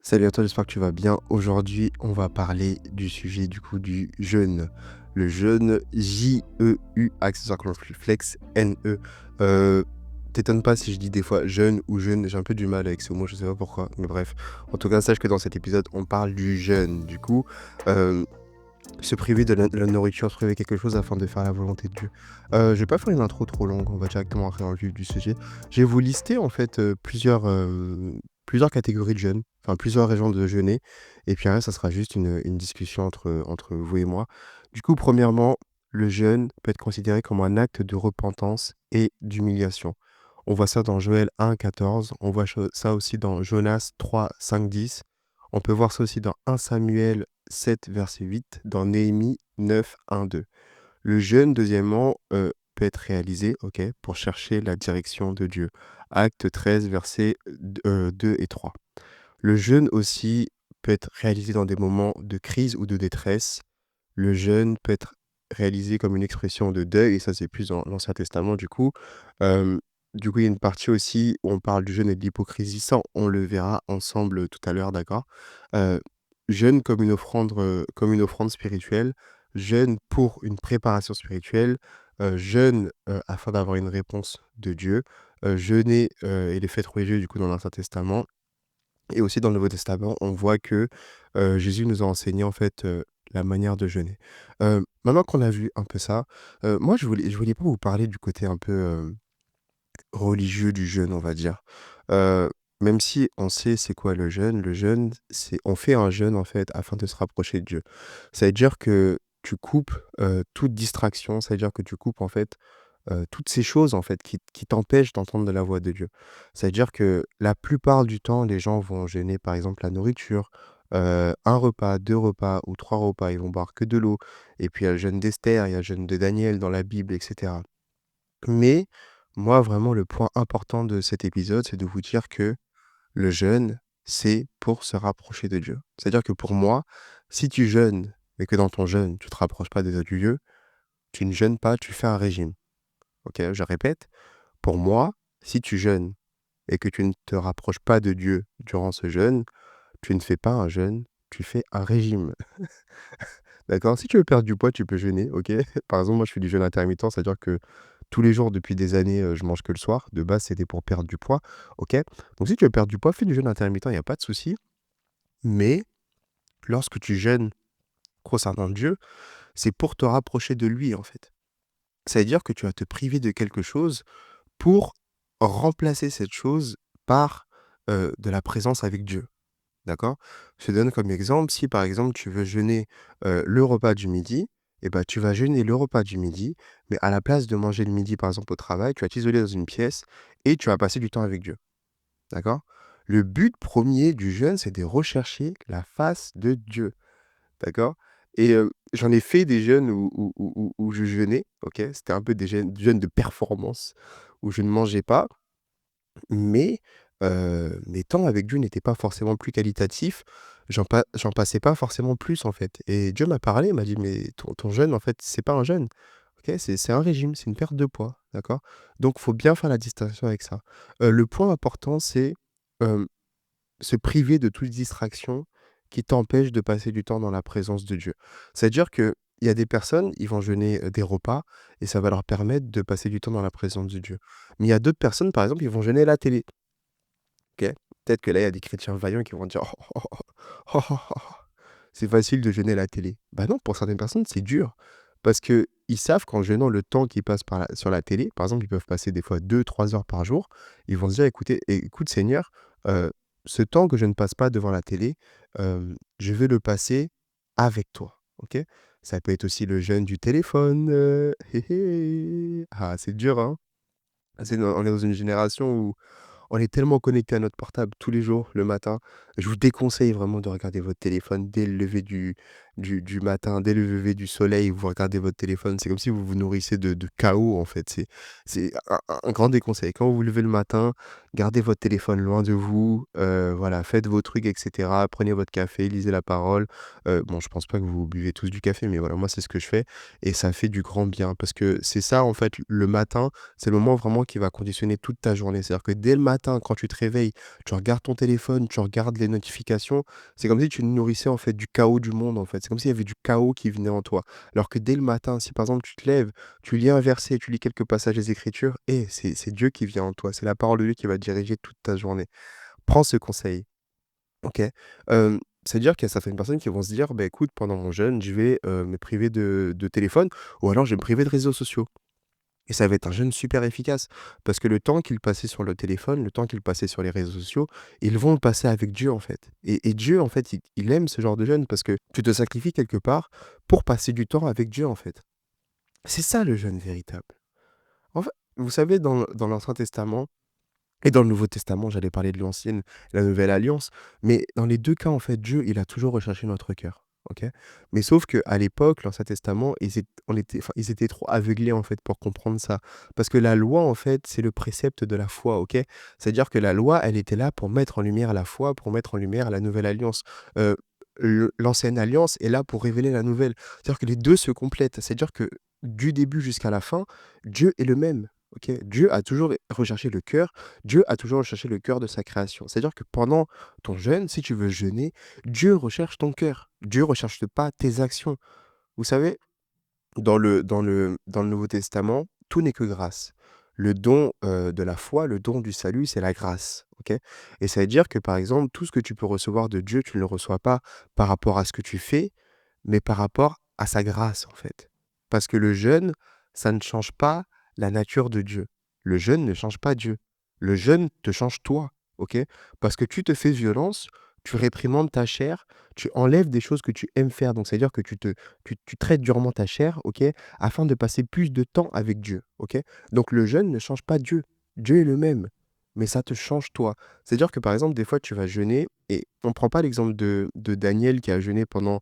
Salut à toi, j'espère que tu vas bien. Aujourd'hui, on va parler du sujet du jeûne. Le jeûne, J-E-U, accent circonflexe, N-E. Euh, T'étonnes pas si je dis des fois jeûne ou jeûne, j'ai un peu du mal avec ce mot, je sais pas pourquoi, mais bref. En tout cas, sache que dans cet épisode, on parle du jeûne. Euh, Se priver de la nourriture, se priver quelque chose afin de faire la volonté de Dieu. Je vais pas faire une intro trop longue, on va directement entrer dans le vif du sujet. Je vais vous lister en fait plusieurs catégories de jeûne, enfin plusieurs régions de jeûner, et puis après ça sera juste une discussion entre vous et moi. Premièrement, le jeûne peut être considéré comme un acte de repentance et d'humiliation. On voit ça dans Joël 1,14, on voit ça aussi dans Jonas 3, 5, 10. On peut voir ça aussi dans 1 Samuel 7, verset 8, dans Néhémie 9, 1, 2. Le jeûne, deuxièmement, peut être réalisé, ok, pour chercher la direction de Dieu. Acte 13, versets 2 et 3. Le jeûne aussi peut être réalisé dans des moments de crise ou de détresse. Le jeûne peut être réalisé comme une expression de deuil, et ça c'est plus dans l'Ancien Testament du coup. Il y a une partie aussi où on parle du jeûne et de l'hypocrisie, ça on le verra ensemble tout à l'heure, d'accord? Heu, Jeûne comme une offrande spirituelle, jeûne pour une préparation spirituelle, jeûne, afin d'avoir une réponse de Dieu, jeûner, et les fêtes religieuses du coup dans l'Ancien Testament. Et aussi dans le Nouveau Testament, on voit que, Jésus nous a enseigné en fait, la manière de jeûner. Maintenant qu'on a vu un peu ça, moi je voulais pas vous parler du côté un peu, religieux du jeûne, on va dire. Heu, Même si on sait c'est quoi le jeûne, c'est on fait un jeûne en fait afin de se rapprocher de Dieu. Ça veut dire que tu coupes, toute distraction, ça veut dire que tu coupes en fait, toutes ces choses en fait qui t'empêchent d'entendre de la voix de Dieu. Ça veut dire que la plupart du temps, les gens vont jeûner par exemple la nourriture, 1 repas, 2 repas ou 3 repas, ils vont boire que de l'eau, et puis il y a le jeûne d'Esther, il y a le jeûne de Daniel dans la Bible et cetera. Mais moi, vraiment, le point important de cet épisode, c'est de vous dire que le jeûne, c'est pour se rapprocher de Dieu. C'est-à-dire que pour moi, si tu jeûnes, mais que dans ton jeûne, tu ne te rapproches pas de Dieu, tu ne jeûnes pas, tu fais un régime. Ok, je répète, pour moi, si tu jeûnes et que tu ne te rapproches pas de Dieu durant ce jeûne, tu ne fais pas un jeûne, tu fais un régime. D'accord? Si tu veux perdre du poids, tu peux jeûner, OK? Par exemple, moi, je fais du jeûne intermittent, c'est-à-dire que tous les jours depuis des années, je mange que le soir. De base, c'était pour perdre du poids, OK? Donc si tu veux perdre du poids, fais du jeûne intermittent, il y a pas de souci. Mais lorsque tu jeûnes concernant Dieu, c'est pour te rapprocher de lui, en fait. Ça veut dire que tu vas te priver de quelque chose pour remplacer cette chose par, de la présence avec Dieu. D'accord? Je te donne comme exemple, si par exemple tu veux jeûner, le repas du midi, et ben tu vas jeûner le repas du midi, mais à la place de manger le midi par exemple au travail, tu vas t'isoler dans une pièce et tu vas passer du temps avec Dieu. D'accord? Le but premier du jeûne, c'est de rechercher la face de Dieu. D'accord? Et j'en ai fait des jeûnes où je jeûnais, OK? C'était un peu des jeûnes de performance où je ne mangeais pas, mais mes temps avec Dieu n'étaient pas forcément plus qualitatifs. J'en passais pas forcément plus, en fait, et Dieu m'a parlé, il m'a dit: «Mais ton jeûne, en fait, c'est pas un jeûne, OK? C'est un régime, c'est une perte de poids, d'accord? Donc faut bien faire la distinction avec ça». Le point important, c'est, hem, se priver de toute distraction qui t'empêche de passer du temps dans la présence de Dieu. C'est-à-dire qu'il y a des personnes, ils vont jeûner, des repas, et ça va leur permettre de passer du temps dans la présence de Dieu. Mais il y a d'autres personnes, par exemple, ils vont jeûner la télé. OK. Peut-être que là, il y a des chrétiens vaillants qui vont dire: «Oh, oh, oh, oh, oh, oh, oh, c'est facile de jeûner la télé». Bah non, pour certaines personnes, c'est dur. Parce qu'ils savent qu'en jeûnant le temps qu'ils passent sur la télé, par exemple, ils peuvent passer des fois 2, 3 heures par jour, ils vont se dire: «Écoute Seigneur, heu, ce temps que je ne passe pas devant la télé, je veux le passer avec toi». OK? Ça peut être aussi le jeûne du téléphone, hé hé. Ah, c'est dur, hein? On est dans une génération où on est tellement connecté à notre portable tous les jours, le matin. Je vous déconseille vraiment de regarder votre téléphone dès le lever du matin, dès le lever du soleil, vous regardez votre téléphone. C'est comme si vous vous nourrissez de chaos, en fait. C'est un grand déconseil. Quand vous vous levez le matin, gardez votre téléphone loin de vous, voilà, faites vos trucs et cetera. Prenez votre café, lisez la parole. Bon, je pense pas que vous buvez tous du café, mais voilà, moi, c'est ce que je fais, et ça fait du grand bien parce que c'est ça, en fait, le matin, c'est le moment vraiment qui va conditionner toute ta journée. C'est-à-dire que dès le matin, matin, quand tu te réveilles, tu regardes ton téléphone, tu regardes les notifications, c'est comme si tu nourrissais en fait du chaos du monde en fait. C'est comme s'il y avait du chaos qui venait en toi. Alors que dès le matin, si par exemple tu te lèves, tu lis un verset, tu lis quelques passages des Écritures, et c'est Dieu qui vient en toi. C'est la parole de Dieu qui va diriger toute ta journée. Prends ce conseil. OK. C'est-à-dire qu'il y a certaines personnes qui vont se dire: «Bah, écoute, pendant mon jeûne, je vais, me priver de téléphone ou alors je vais me priver de réseaux sociaux». Et ça va être un jeûne super efficace parce que le temps qu'ils passaient sur le téléphone, le temps qu'ils passaient sur les réseaux sociaux, ils vont le passer avec Dieu, en fait. Et Dieu, en fait, il aime ce genre de jeûne parce que tu te sacrifies quelque part pour passer du temps avec Dieu, en fait. C'est ça le jeûne véritable. En fait, vous savez, dans l'Ancien Testament et dans le Nouveau Testament, j'allais parler de l'Ancienne et la Nouvelle Alliance, mais dans les 2 cas, en fait, Dieu, il a toujours recherché notre cœur, OK? Mais sauf qu'à l'époque, l'Ancien Testament, ils étaient trop aveuglés, en fait, pour comprendre ça. Parce que la loi, en fait, c'est le précepte de la foi, OK? C'est-à-dire que la loi, elle était là pour mettre en lumière la foi, pour mettre en lumière la Nouvelle Alliance. L'Ancienne Alliance est là pour révéler la Nouvelle. C'est-à-dire que les 2 se complètent. C'est-à-dire que du début jusqu'à la fin, Dieu est le même, OK? Dieu a toujours recherché le cœur. Dieu a toujours recherché le cœur de sa création. C'est-à-dire que pendant ton jeûne, si tu veux jeûner, Dieu recherche ton cœur. Dieu recherche pas tes actions. Vous savez, dans le Nouveau Testament, tout n'est que grâce. Le don, de la foi, le don du salut, c'est la grâce, OK? Et ça veut dire que, par exemple, tout ce que tu peux recevoir de Dieu, tu ne le reçois pas par rapport à ce que tu fais, mais par rapport à sa grâce, en fait. Parce que le jeûne, ça ne change pas la nature de Dieu. Le jeûne ne change pas Dieu. Le jeûne te change toi, OK? Parce que tu te fais violence, tu réprimandes ta chair, tu enlèves des choses que tu aimes faire. Donc, c'est-à-dire que tu traites durement ta chair, OK? Afin de passer plus de temps avec Dieu, OK? Donc le jeûne ne change pas Dieu. Dieu est le même, mais ça te change toi. C'est-à-dire que, par exemple, des fois, tu vas jeûner et on ne prend pas l'exemple de Daniel qui a jeûné pendant,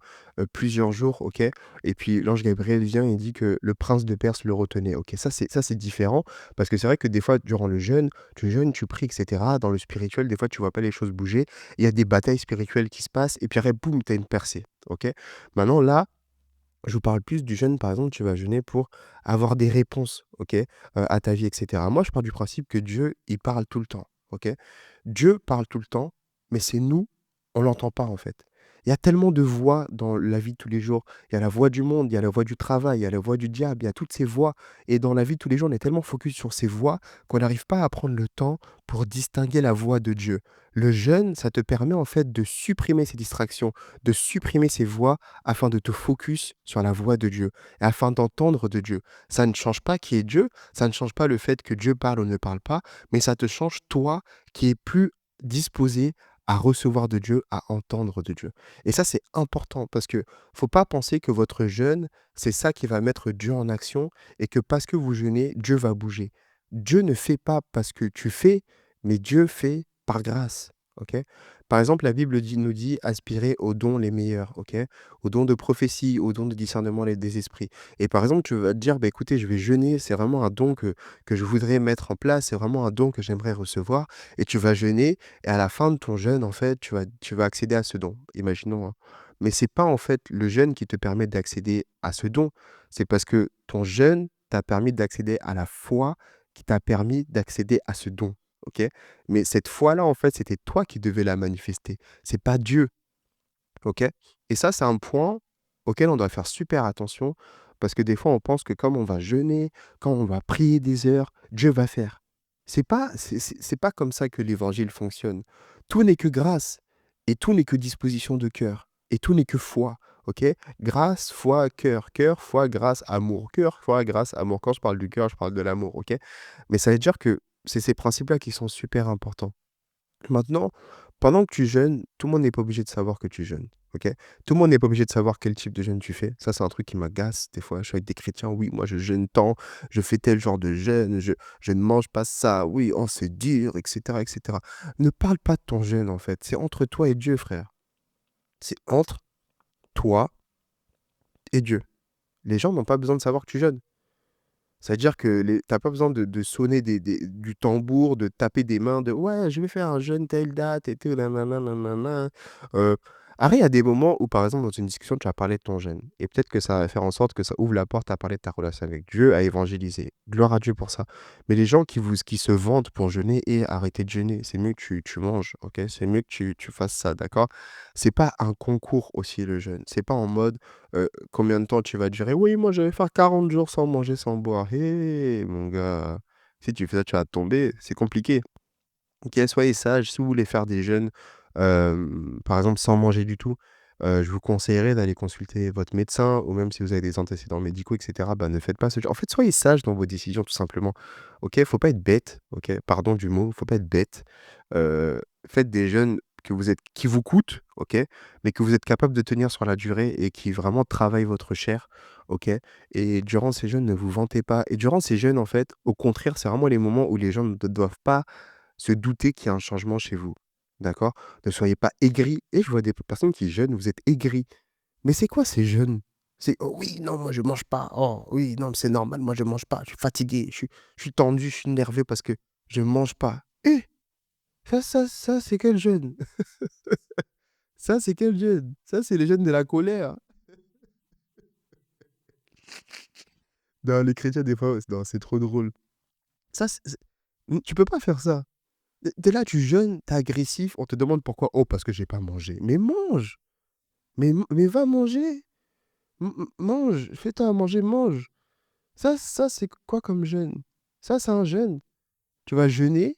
plusieurs jours, OK? Et puis l'ange Gabriel vient et dit que le prince de Perse le retenait, OK? Ça c'est différent parce que c'est vrai que des fois, durant le jeûne, tu jeûnes, tu pries et cetera. Dans le spirituel, des fois, tu vois pas les choses bouger. Il y a des batailles spirituelles qui se passent et puis après, boum, tu as une percée, OK? Maintenant là, je vous parle plus du jeûne, par exemple, tu vas jeûner pour avoir des réponses, OK, à ta vie et cetera. Moi, je pars du principe que Dieu, il parle tout le temps, OK? Dieu parle tout le temps, mais c'est nous, on l'entend pas, en fait. Il y a tellement de voix dans la vie de tous les jours. Il y a la voix du monde, il y a la voix du travail, il y a la voix du diable, il y a toutes ces voix et dans la vie de tous les jours, on est tellement focus sur ces voix qu'on n'arrive pas à prendre le temps pour distinguer la voix de Dieu. Le jeûne, ça te permet, en fait, de supprimer ces distractions, de supprimer ces voix afin de te focus sur la voix de Dieu et afin d'entendre de Dieu. Ça ne change pas qui est Dieu, ça ne change pas le fait que Dieu parle ou ne parle pas, mais ça te change toi qui es plus disposé à recevoir de Dieu, à entendre de Dieu. Et ça, c'est important parce que faut pas penser que votre jeûne, c'est ça qui va mettre Dieu en action et que parce que vous jeûnez, Dieu va bouger. Dieu ne fait pas parce que tu fais, mais Dieu fait par grâce. OK? Par exemple, la Bible nous dit aspirer aux dons les meilleurs, OK? Aux dons de prophétie, aux dons de discernement des esprits. Et par exemple, tu vas te dire, bah, écoutez, je vais jeûner, c'est vraiment un don que je voudrais mettre en place, c'est vraiment un don que j'aimerais recevoir. Et tu vas jeûner, et à la fin de ton jeûne, en fait, tu vas accéder à ce don, imaginons, hein. Mais c'est pas en fait le jeûne qui te permet d'accéder à ce don, c'est parce que ton jeûne t'a permis d'accéder à la foi qui t'a permis d'accéder à ce don, OK? Mais cette foi-là, en fait, c'était toi qui devais la manifester, c'est pas Dieu, OK? Et ça, c'est un point auquel on doit faire super attention parce que des fois, on pense que comme on va jeûner, quand on va prier des heures, Dieu va faire. C'est pas comme ça que l'évangile fonctionne. Tout n'est que grâce et tout n'est que disposition de cœur et tout n'est que foi, OK? Grâce, foi, cœur, cœur, foi, grâce, amour, cœur, foi, grâce, amour. Quand je parle du cœur, je parle de l'amour, OK? Mais ça veut dire que c'est ces principes-là qui sont super importants. Maintenant, pendant que tu jeûnes, tout le monde n'est pas obligé de savoir que tu jeûnes, OK? Tout le monde n'est pas obligé de savoir quel type de jeûne tu fais. Ça, c'est un truc qui m'agace des fois. Je suis avec des chrétiens: «Oui, moi je jeûne tant, je fais tel genre de jeûne, je ne mange pas ça, oui, oh c'est dur» et cetera et cetera. Ne parle pas de ton jeûne, en fait, c'est entre toi et Dieu, frère. C'est entre toi et Dieu. Les gens n'ont pas besoin de savoir que tu jeûnes. C'est-à-dire que tu pas besoin de sonner du tambour, de taper des mains, de: «Ouais, je vais faire un jeûne telle date et tout, nanana, nanana». Après, il y a des moments où, par exemple, dans une discussion, tu vas parler de ton jeûne et peut-être que ça va faire en sorte que ça ouvre la porte à parler de ta relation avec Dieu, à évangéliser. Gloire à Dieu pour ça. Mais les gens qui se vantent pour jeûner et arrêter de jeûner, c'est mieux que tu manges, OK? C'est mieux que tu fasses ça, d'accord? C'est pas un concours aussi le jeûne. C'est pas en mode, combien de temps tu vas durer? «Oui, moi je vais faire 40 jours sans manger, sans boire». Hé, mon gars, si tu fais ça, tu vas tomber, c'est compliqué. OK, soyez sages. Si vous voulez faire des jeûnes, par exemple sans manger du tout, je vous conseillerais d'aller consulter votre médecin ou même si vous avez des antécédents médicaux et cetera, bah, ne faites pas ce genre en fait, soyez sages dans vos décisions tout simplement. OK? Faut pas être bête, OK? Pardon du mot, faut pas être bête. Faites des jeûnes qui vous coûtent, OK? Mais que vous êtes capable de tenir sur la durée et qui vraiment travaillent votre chair, OK? Et durant ces jeûnes, ne vous vantez pas et durant ces jeûnes, en fait, au contraire, c'est vraiment les moments où les gens ne doivent pas se douter qu'il y a un changement chez vous. D'accord? Ne soyez pas aigris. Et je vois des personnes qui jeûnent, vous êtes aigris. Mais c'est quoi ces jeûnes? C'est: «Oh oui, non, moi je mange pas. Oh oui, non, c'est normal, moi je mange pas. Je suis fatigué, je suis tendu, je suis nerveux parce que je mange pas». Eh! Ça, c'est quel jeûne? Ça, c'est quel jeûne? Ça, c'est le jeûne de la colère. Non, les chrétiens, des fois, non, c'est trop drôle. Ça, tu peux pas faire ça. Tu là, tu jeûnes, tu agressif, on te demande pourquoi: «Oh, parce que j'ai pas mangé». Mais mange! Mais va manger! Mange! Fais-toi à manger, mange! Ça, c'est quoi comme jeûne? Ça, c'est un jeûne. Tu vas jeûner,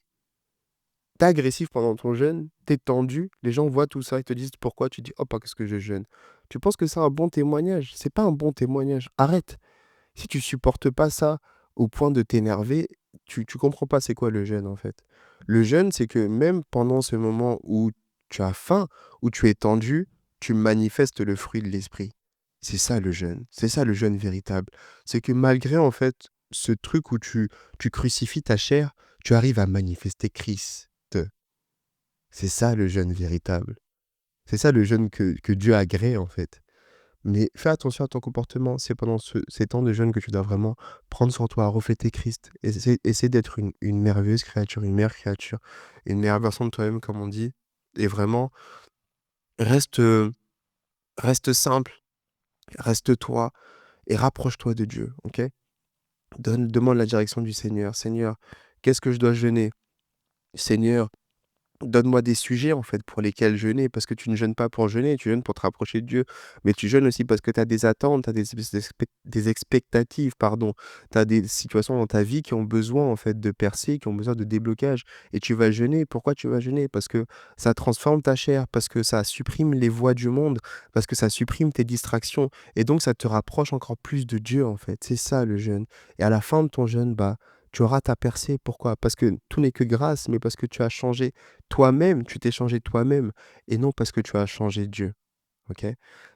tu agressif pendant ton jeûne, tu tendu, les gens voient tout ça, ils te disent: «Pourquoi?» Tu dis: «Oh, parce que je jeûne». Tu penses que c'est un bon témoignage? C'est pas un bon témoignage. Arrête! Si tu supportes pas ça au point de t'énerver, tu comprends pas c'est quoi le jeûne, en fait. Le jeûne, c'est que même pendant ce moment où tu as faim, où tu es tendu, tu manifestes le fruit de l'esprit. C'est ça le jeûne. C'est ça le jeûne véritable. C'est que malgré, en fait, ce truc où tu crucifies ta chair, tu arrives à manifester Christ. C'est ça le jeûne véritable. C'est ça le jeûne que Dieu agrée, en fait. Mais fais attention à ton comportement. C'est pendant ces temps de jeûne que tu dois vraiment prendre sur toi, refléter Christ. Essaie d'être une merveilleuse créature, une meilleure créature, une meilleure version de toi-même, comme on dit. Et vraiment, reste, reste simple, reste toi et rapproche-toi de Dieu. OK? Demande la direction du Seigneur. Seigneur, qu'est-ce que je dois jeûner? Seigneur, donne-moi des sujets, en fait, pour lesquels jeûner, parce que tu ne jeûnes pas pour jeûner, tu jeûnes pour te rapprocher de Dieu. Mais tu jeûnes aussi parce que tu as des attentes, tu as des expectatives, pardon. Tu as des situations dans ta vie qui ont besoin, en fait, de percer, qui ont besoin de déblocage. Et tu vas jeûner. Pourquoi tu vas jeûner? Parce que ça transforme ta chair, parce que ça supprime les voies du monde, parce que ça supprime tes distractions. Et donc, ça te rapproche encore plus de Dieu, en fait. C'est ça le jeûne. Et à la fin de ton jeûne, bah, tu auras ta percée. Pourquoi? Parce que tout n'est que grâce, mais parce que tu as changé toi-même, tu t'es changé toi-même et non parce que tu as changé Dieu. OK?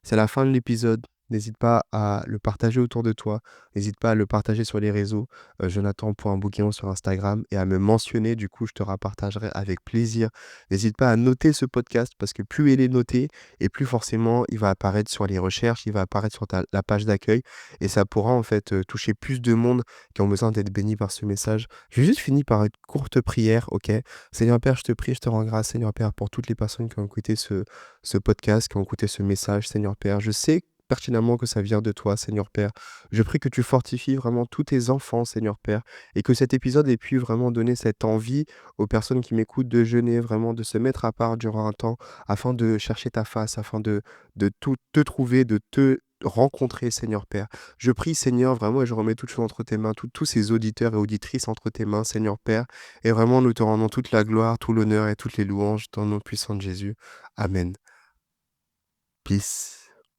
C'est la fin de l'épisode. N'hésite pas à le partager autour de toi. N'hésite pas à le partager sur les réseaux, Jonathan.Bouguillon sur Instagram et à me mentionner, du coup, je te repartagerai avec plaisir. N'hésite pas à noter ce podcast parce que plus il est noté et plus forcément il va apparaître sur les recherches, il va apparaître sur la page d'accueil et ça pourra en fait, toucher plus de monde qui ont besoin d'être bénis par ce message. Je vais juste finir par une courte prière, OK? Seigneur Père, je te prie, je te rends grâce, Seigneur Père, pour toutes les personnes qui ont écouté ce podcast, qui ont écouté ce message, Seigneur Père. Je sais pertinemment que ça vient de toi, Seigneur Père. Je prie que tu fortifies vraiment tous tes enfants, Seigneur Père, et que cet épisode ait pu vraiment donner cette envie aux personnes qui m'écoutent de jeûner, vraiment de se mettre à part durant un temps, afin de chercher ta face, afin de tout te trouver, de te rencontrer, Seigneur Père. Je prie, Seigneur, vraiment, et je remets toutes choses entre tes mains, tous ces auditeurs et auditrices entre tes mains, Seigneur Père, et vraiment, nous te rendons toute la gloire, tout l'honneur et toutes les louanges dans le nom puissant de Jésus. Amen. Peace.